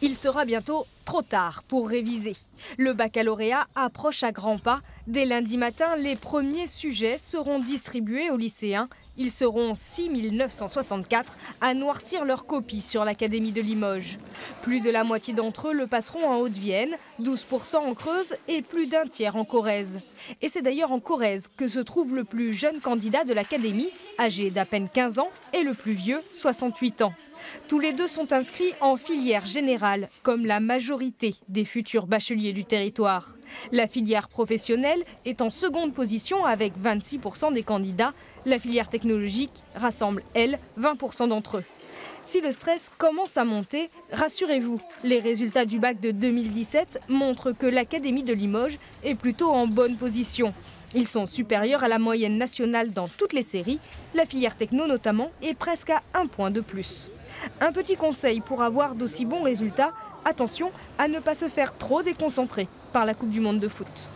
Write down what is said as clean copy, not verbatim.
Il sera bientôt trop tard pour réviser. Le baccalauréat approche à grands pas. Dès lundi matin, les premiers sujets seront distribués aux lycéens. Ils seront 6 964 à noircir leur copie sur l'Académie de Limoges. Plus de la moitié d'entre eux le passeront en Haute-Vienne, 12% en Creuse et plus d'un tiers en Corrèze. Et c'est d'ailleurs en Corrèze que se trouve le plus jeune candidat de l'Académie, âgé d'à peine 15 ans, et le plus vieux, 68 ans. Tous les deux sont inscrits en filière générale, comme la majorité des futurs bacheliers du territoire. La filière professionnelle est en seconde position avec 26% des candidats. La filière technologique rassemble, elle, 20% d'entre eux. Si le stress commence à monter, rassurez-vous, les résultats du bac de 2017 montrent que l'Académie de Limoges est plutôt en bonne position. Ils sont supérieurs à la moyenne nationale dans toutes les séries. La filière techno notamment est presque à 1 point de plus. Un petit conseil pour avoir d'aussi bons résultats, attention à ne pas se faire trop déconcentrer par la Coupe du Monde de foot.